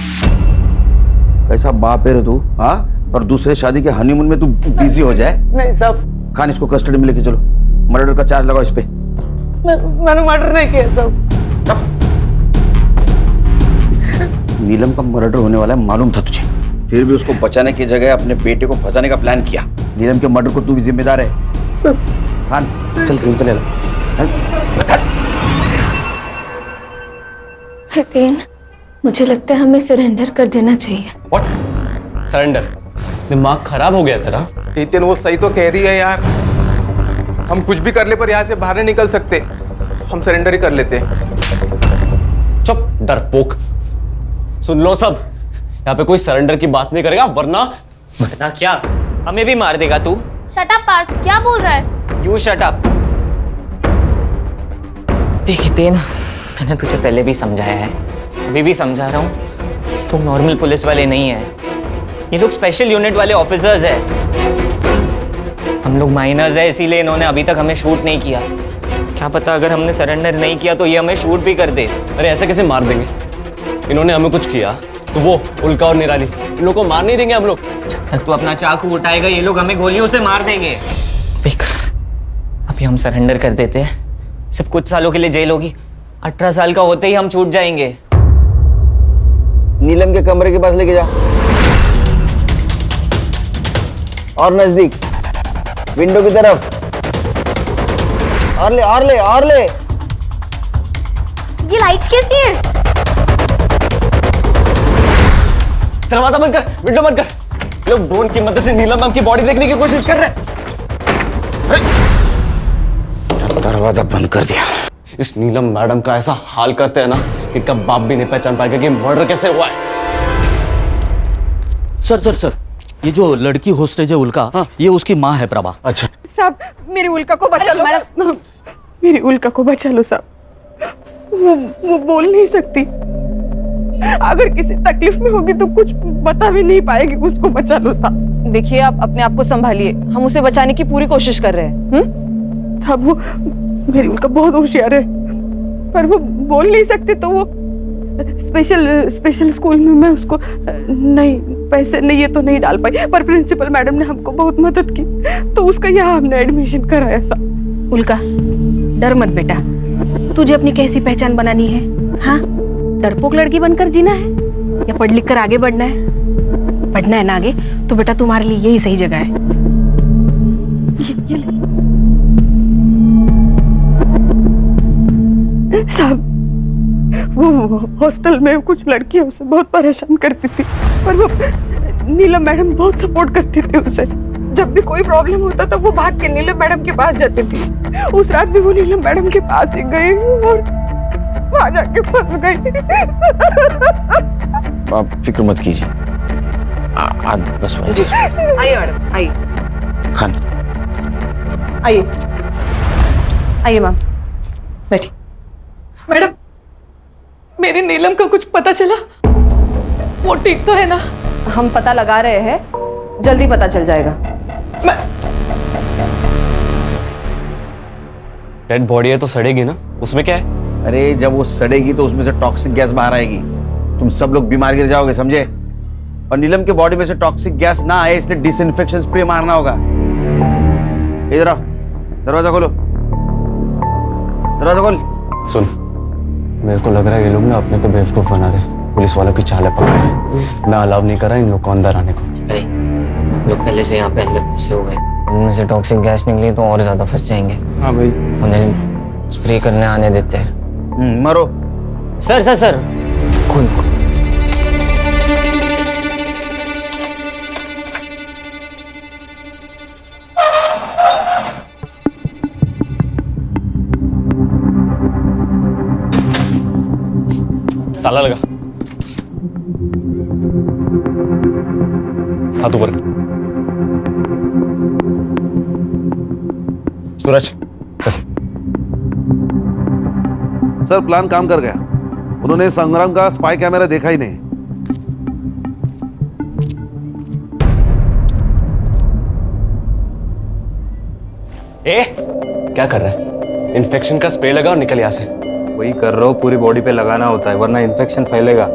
कैसा बाप है रे तू, हाँ? और दूसरे शादी के हनीमून में तू बिजी हो जाए।
नहीं साहब।
खान, इसको कस्टडी में लेके चलो, मर्डर का चार्ज लगाओ इस पे।
मैंने मर्डर नहीं किया साहब।
नीलम का मर्डर होने वाला है मालूम था तुझे, फिर भी उसको बचाने की जगह अपने बेटे को फंसाने का प्लान किया। नीलम के मर्डर को तू भी जिम्मेदार है
सर।
खान चल क्रीम चले ला।
हितेन, मुझे लगता है हमें सरेंडर कर देना चाहिए।
व्हाट? सरेंडर? दिमाग खराब हो गया तेरा?
हितेन वो सही तो कह रही है यार, हम कुछ भी कर ले पर यहाँ से बाहर नहीं निकल सकते। हम सरेंडर ही कर लेते।
चुप डरपोक। सुन लो सब, यहाँ पे कोई सरेंडर की बात नहीं करेगा वरना
क्या हमें भी मार देगा तू?
शट अप पार्थ, क्या बोल रहा है?
You shut up. देख हितेन, मैंने तुझे पहले भी समझाया है, अभी भी समझा रहा हूँ, तुम नॉर्मल पुलिस वाले नहीं है, ये लोग स्पेशल यूनिट वाले ऑफिसर्स हैं। हम लोग माइनर्स है, इसीलिए इन्होंने अभी तक हमें शूट नहीं किया। क्या पता अगर हमने सरेंडर नहीं किया तो ये हमें शूट भी कर दे।
अरे ऐसे कैसे मार देंगे? इन्होंने हमें कुछ किया तो वो उल्का और निराली इन लोगों को मार नहीं देंगे हम लोग।
जब तक तू अपना चाकू उठाएगा ये लोग हमें गोलियों से मार देंगे। देख, अभी हम सरेंडर कर देते हैं, सिर्फ कुछ सालों के लिए जेल होगी, 18 साल का होते ही हम छूट जाएंगे।
नीलम के कमरे के पास लेके जा, और नजदीक विंडो की तरफ, और ले और ले और ले।
ये लाइट्स कैसी हैं?
दरवाजा बंद कर, विंडो बंद कर। लोग ड्रोन की मदद से नीलम मैम की बॉडी देखने की कोशिश कर रहे हैं।
दरवाजा बंद कर दिया।
इस नीलम मैडम का ऐसा हाल करते हैं ना कि इनका बाप भी नहीं पहचान पाएगा कि मर्डर कैसे हुआ है।
सर, ये जो लड़की होस्टेज है उल्का, हाँ, ये उसकी माँ है प्रभा।
अच्छा
साहब, मेरी उल्का को बचा लो। मेरी उल्का को बचा लो साहब, वो बोल नहीं सकती। अगर किसी तकलीफ में होगी तो कुछ बता भी नहीं पाएगी, उसको बचा लो साहब।
देखिए, आप अपने आप को संभालिए, हम उसे बचाने की पूरी कोशिश कर रहे हैं।
साहब, वो मेरी उल्का बहुत होशियार है, पर वो बोल नहीं सकती, तो वो स्पेशल स्कूल में मैं उसको नहीं, पैसे नहीं, ये तो नहीं डाल पाई, पर प्रिंसिपल मैडम ने हमको बहुत मदद की, तो उसका यहाँ हमने एडमिशन कराया साहब।
उल्का, डर मत बेटा, तुझे अपनी कैसी पहचान बनानी है? हाँ, डरपोक लड़की बनकर जीना है या पढ़ लिख कर आगे बढ़ना है? पढ़ना है ना आगे, तो बेटा तुम्हारे लिए यही सही जगह है।
साहब, वो हॉस्टल में कुछ लड़कियां उसे बहुत परेशान करती थी, पर वो नीलम मैडम बहुत सपोर्ट करती थी उसे। जब भी कोई प्रॉब्लम होता था वो भाग के नीलम मैडम के पास जाती थी। उस रात भी वो नीलम मैडम के पास ही गई और वहां जाके फंस गई।
आप फिक्र मत कीजिए, आज बस
आइए मैडम, आइए।
खान
आइए, आइए मैम, बैठिए।
मैडम, मेरी नीलम का कुछ पता चला? वो ठीक तो है ना?
हम पता लगा रहे हैं, जल्दी पता चल जाएगा।
डेड बॉडी है तो सड़ेगी ना, उसमें क्या है?
अरे जब वो सड़ेगी तो उसमें से टॉक्सिक गैस बाहर आएगी, तुम सब लोग बीमार गिर जाओगे, समझे? और नीलम के बॉडी में से टॉक्सिक गैस ना आए इसलिए डिसइंफेक्शन स्प्रे मारना होगा। इधर आओ, दरवाजा खोलो, दरवाजा खोल।
सुन, मेरे को लग रहा है ये लोग ना अपने को बेवकूफ बना रहे, पुलिस वालों की चाल पक्का है। मैं अलाउ नहीं कर रहा इन लोग को अंदर आने को।
लोग पहले से यहाँ पे अंदर फंसे हुए हैं, उनमें से टॉक्सिक गैस निकली तो और ज्यादा फंस जाएंगे।
हाँ भाई,
उन्हें स्प्रे करने आने देते हैं।
मरो।
सर सर सर खुद
ताला लगा, हाथ ऊपर। सूरज
सर प्लान काम कर गया, उन्होंने संग्राम का स्पाई कैमरा देखा ही नहीं।
ए, क्या कर रहा है? इन्फेक्शन का स्प्रे लगा और निकल यहाँ से।
वही कर रहा हूँ, पूरी बॉडी पे लगाना होता है वरना इन्फेक्शन फैलेगा।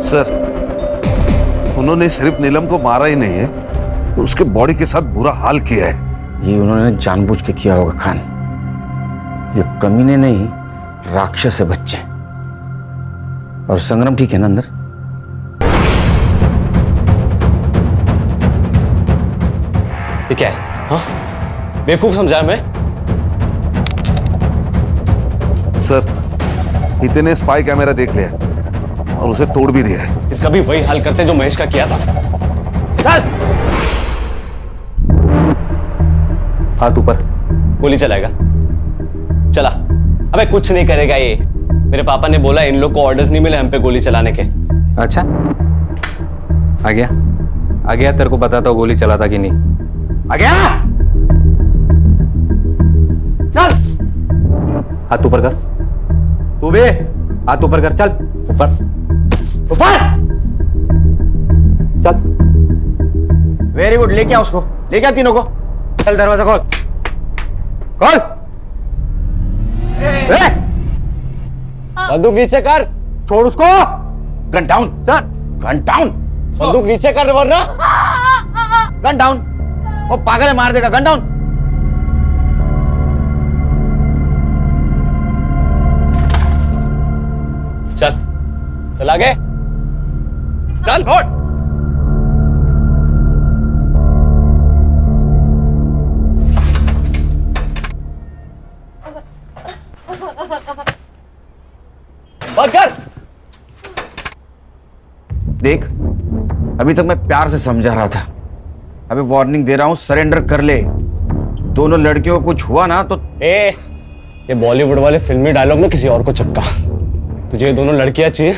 सर उन्होंने सिर्फ नीलम को मारा ही नहीं है, उसके बॉडी के साथ बुरा हाल किया है।
ये उन्होंने जानबूझ के किया होगा खान। ये कमीने नहीं, राक्षस है बच्चे। और संग्राम ठीक है ना अंदर?
ये क्या है? हाँ, बेवकूफ समझा मैं?
सर हितेन ने स्पाई कैमरा देख लिया और उसे तोड़ भी दिया है।
इसका भी वही हाल करते जो महेश का किया था।
चल! हाथ ऊपर।
गोली चलाएगा? चला। अबे कुछ नहीं करेगा ये। मेरे पापा ने बोला इन लोग को ऑर्डर्स नहीं मिले हम पे गोली चलाने के।
अच्छा, आ गया आ गया, तेरे को बताता हूँ गोली चलाता कि नहीं। आ गया, चल हाथ ऊपर कर। तू भी हाथ ऊपर कर, चल ऊपर ऊपर चल।
वेरी गुड, लेके आ उसको, लेके आ तीनों को।
चल दरवाजा खोल, खोल।
बंदूक नीचे कर,
छोड़ उसको। Gun down sir, gun down.
बंदूक नीचे कर वरना।
Gun down. वो पागल है, मार देगा। Gun down.
चल चल आगे चल। फोड़। बंद कर।
देख, अभी तक मैं प्यार से समझा रहा था, अभी वार्निंग दे रहा हूं, सरेंडर कर ले। दोनों लड़कियों को कुछ हुआ ना तो
ये बॉलीवुड वाले फिल्मी डायलॉग ना किसी और को चिपका। तुझे ये दोनों लड़कियां चाहिए,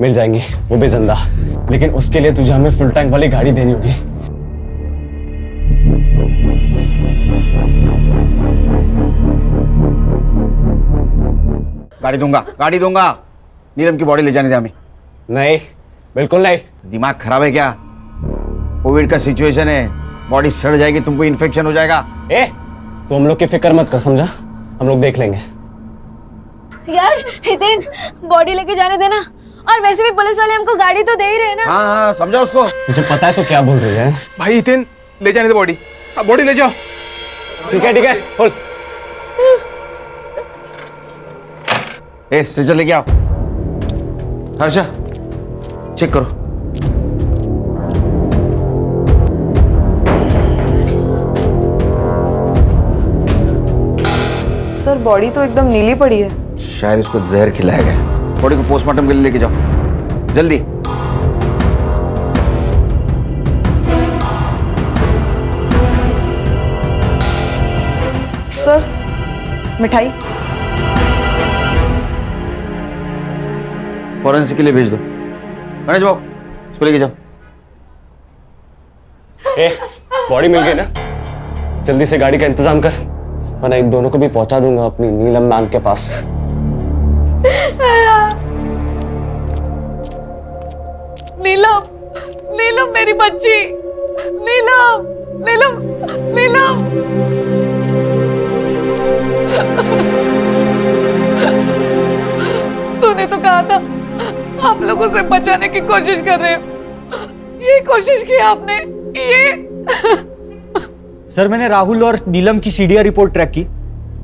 मिल जाएंगी, वो भी जिंदा। लेकिन उसके लिए तुझे हमें फुल टैंक वाली गाड़ी देनी होगी।
गाड़ी दूंगा, गाड़ी दूंगा। नीलम की बॉडी ले जाने दे हमें।
नहीं, बिल्कुल नहीं।
दिमाग खराब है क्या? कोविड का सिचुएशन है, बॉडी सड़ जाएगी, तुमको इन्फेक्शन हो जाएगा।
तो हम लोग की फिक्र मत कर, समझा? हम लोग देख लेंगे।
यार हितेन, बॉडी लेके जाने देना। और वैसे भी पुलिस वाले हमको गाड़ी तो दे ही रहे हैं ना।
हाँ हाँ, समझा उसको।
तुझे पता है तो क्या बोल रही है?
भाई हितेन, ले जाने दे बॉडी। अब बॉडी ले जाओ।
ठीक है बोल।
स्ट्रेचर लेके आओ। हर्षा, चेक करो।
सर बॉडी तो एकदम नीली पड़ी है।
शायद इसको जहर खिलाया गया। बॉडी को पोस्टमार्टम के लिए लेके जाओ जल्दी।
सर मिठाई
फॉरेंसिक के लिए भेज दो। गणेश बाबू, इसको लेके जाओ।
बॉडी मिल गई ना, जल्दी से गाड़ी का इंतजाम कर। वरना इन दोनों को भी पहुंचा दूंगा अपनी नीलम मैम के पास।
नीलम, नीलम मेरी बच्ची, नीलम, नीलम, नीलम। तूने तो कहा था आप लोगों से बचाने की कोशिश कर रहे हो, ये कोशिश की आपने, ये।
सर मैंने राहुल और नीलम की सीडीआर रिपोर्ट ट्रैक की।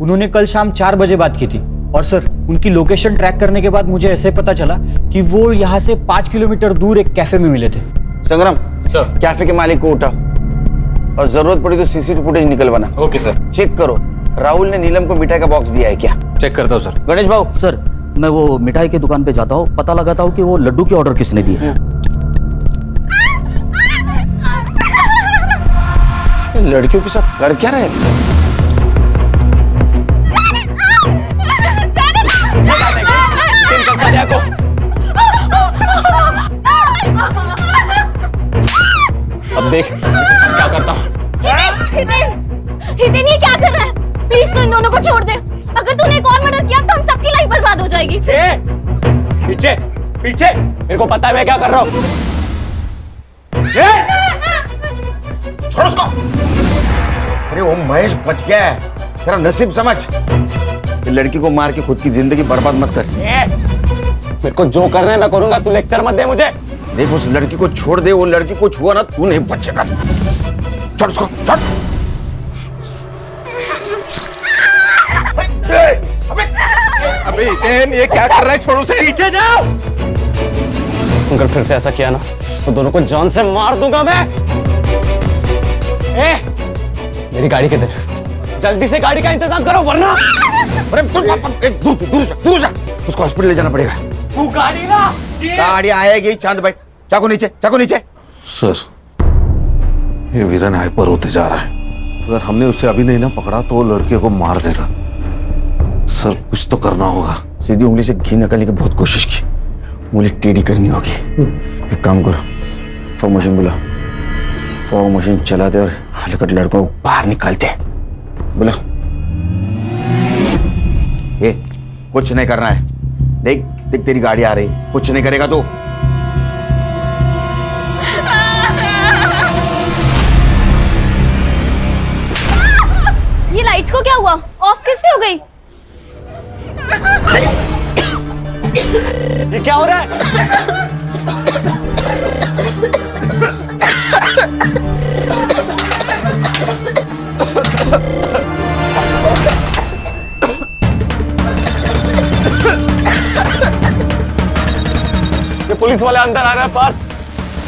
उन्होंने कल शाम 4 बजे बात की थी और सर उनकी लोकेशन ट्रैक करने के बाद मुझे ऐसे पता चला कि वो यहाँ से 5 किलोमीटर दूर एक कैफे में मिले थे।
संग्राम सर, कैफे के मालिक को उठाओ और जरूरत पड़ी तो सीसीटीवी फुटेज निकलवाना।
Okay sir.
चेक करो राहुल ने नीलम को मिठाई का बॉक्स दिया है क्या?
चेक करता हूँ सर।
गणेश भाऊ
सर मैं वो मिठाई की दुकान पे जाता हूँ, पता लगाता हूँ कि वो लड्डू की ऑर्डर किसने दी है।
लड़कियों के साथ कर क्या रहे?
अब देख क्या करता हूँ।
हितेन ये क्या कर रहा है? प्लीज तू इन दोनों को छोड़ दे। अगर तूने एक और मर्डर किया तो हम सबकी लाइफ बर्बाद हो जाएगी।
पीछे पीछे, मेरे को पता है मैं क्या कर रहा हूँ।
छोड़ उसको। अरे वो महेश बच गया है, तेरा नसीब समझ। ये लड़की को मार के खुद की जिंदगी बर्बाद मत कर।
मेरे को जो करना है मैं करूंगा, तू लेक्चर मत दे मुझे।
देख उस लड़की को छोड़ दे, वो लड़की को छुआ ना तू नहीं बचेगा। छोड़ उसको, छोड़।
अबे हितेन ये क्या कर रहा है? छोड़ उसे।
पीछे जाओ। अगर फिर से ऐसा किया ना तो दोनों को जान से मार दूंगा मैं। मेरी गाड़ी किधर है? जल्दी से गाड़ी का इंतजाम करो वरना।
अरे दूर जा, उसको हॉस्पिटल ले जाना पड़ेगा।
तू गाड़ी ना।
गाड़ी आएगी। चांद भाई चाकू नीचे, चाकू नीचे।
सर ये वीरन हाइपर होते जा रहा है। अगर हमने उसे अभी नहीं ना पकड़ा तो वो लड़के को मार देगा। सर कुछ तो करना होगा।
सीधी उंगली से घी निकालने की बहुत कोशिश की, उंगली टेढ़ी करनी होगी। एक काम करो, फॉग मशीन बुला, फॉग मशीन चलाते और हलकट लड़कों को बाहर निकालते। बुला। ये कुछ नहीं करना है। देख देख तेरी गाड़ी आ रही, कुछ नहीं करेगा तो।
ये लाइट्स को क्या हुआ? ऑफ कैसे हो गई?
ये क्या हो रहा है? ये पुलिस वाले अंदर आ रहे हैं पास।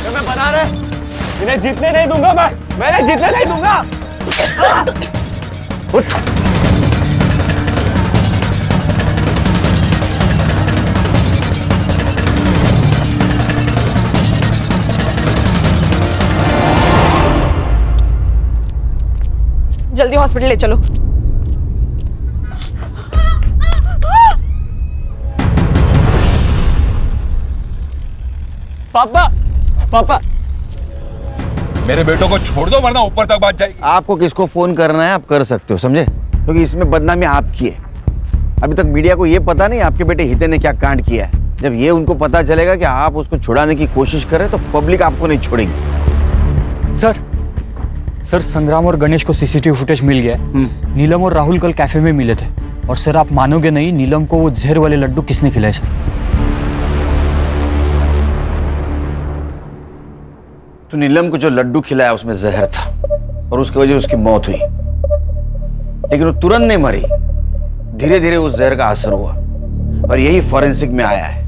मैं बना रहे, इन्हें जीतने नहीं दूंगा मैं इन्हें जीतने नहीं दूंगा। उठ।
जल्दी हॉस्पिटल ले चलो।
पापा पापा
मेरे बेटों को छोड़ दो वरना ऊपर तक बात जाएगी।
आपको किसको फोन करना है आप कर सकते हो, समझे? क्योंकि इसमें बदनामी आपकी है। अभी तक मीडिया को ये पता नहीं आपके बेटे हितेन ने क्या कांड किया है। जब ये उनको पता चलेगा कि आप उसको छुड़ाने की कोशिश कर रहे तो पब्लिक आपको नहीं छोड़ेगी।
सर संग्राम और गणेश को सीसीटीवी फुटेज मिल गया है। नीलम और राहुल कल कैफे में मिले थे और सर आप मानोगे नहीं, नीलम को वो जहर वाले लड्डू किसने खिलाए सर?
तो नीलम को जो लड्डू खिलाया उसमें जहर था और उसकी वजह उसकी मौत हुई, लेकिन वो तुरंत नहीं मरी। धीरे धीरे उस जहर का असर हुआ और यही फॉरेंसिक में आया है।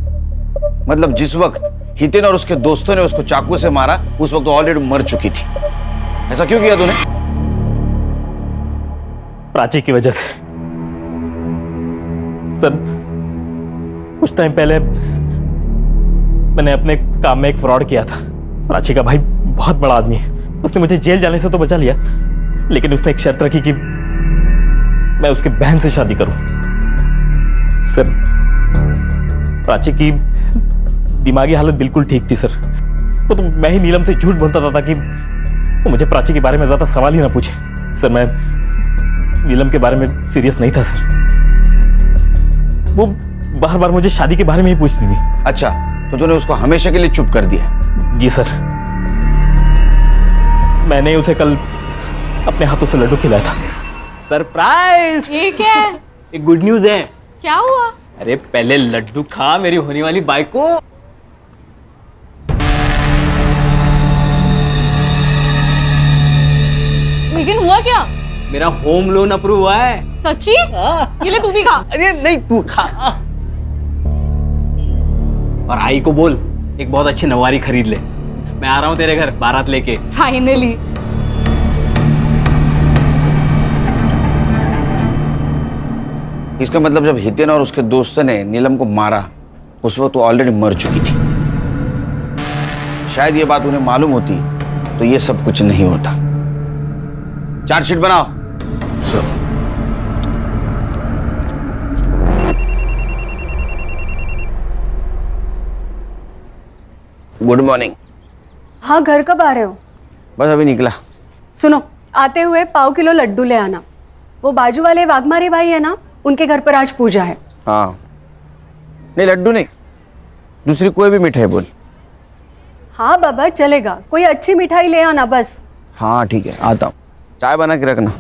मतलब जिस वक्त हितेन और उसके दोस्तों ने उसको चाकू से मारा उस वक्त ऑलरेडी मर चुकी थी। ऐसा क्यों किया तूने?
प्राची की वजह से। सर कुछ टाइम पहले मैंने अपने काम में एक फ्रॉड किया था। प्राची का भाई बहुत बड़ा आदमी है, उसने मुझे जेल जाने से तो बचा लिया, लेकिन उसने एक शर्त रखी कि मैं उसकी बहन से शादी करूं। सर प्राची की दिमागी हालत बिल्कुल ठीक थी सर। वो तो मैं ही नीलम से झूठ बोलता था कि वो मुझे प्राची के बारे में ज्यादा सवाल ही ना पूछे। सर नीलम के बारे में सीरियस नहीं था सर। वो बार बार मुझे शादी के बारे में ही पूछती थी।
अच्छा, तो तूने उसको हमेशा के लिए चुप कर दिया?
जी सर, मैंने उसे कल अपने हाथों से लड्डू खिलाया था।
सरप्राइज!
ये क्या है?
एक गुड न्यूज है।
क्या हुआ?
अरे पहले लड्डू खा मेरी होने वाली बाइक को।
लेकिन हुआ क्या?
मेरा होम लोन अप्रूव हुआ है।
सच्ची? ये ले तू भी खा।
अरे नहीं, तू खा। और आई को बोल एक बहुत अच्छी नवारी खरीद ले। मैं आ रहा हूँ तेरे घर बारात लेके।
फाइनली।
इसका मतलब जब हितेन और उसके दोस्तों ने नीलम को मारा उस वक्त वो ऑलरेडी मर चुकी थी। शायद ये बात उन्हें मालूम होती तो ये सब कुछ नहीं होता। चार्जशीट बनाओ।
सर।
Good morning.
हाँ, घर कब आ रहे हो?
बस अभी निकला।
सुनो, आते हुए 1.5 किलो लड्डू ले आना। वो बाजू वाले वाघमारे भाई है ना, उनके घर पर आज पूजा है।
हाँ, नहीं लड्डू नहीं, दूसरी कोई भी मिठाई बोल।
हाँ बाबा, चलेगा। कोई अच्छी मिठाई ले आना बस।
हाँ ठीक है, आता हूँ। चाय बना के रखना।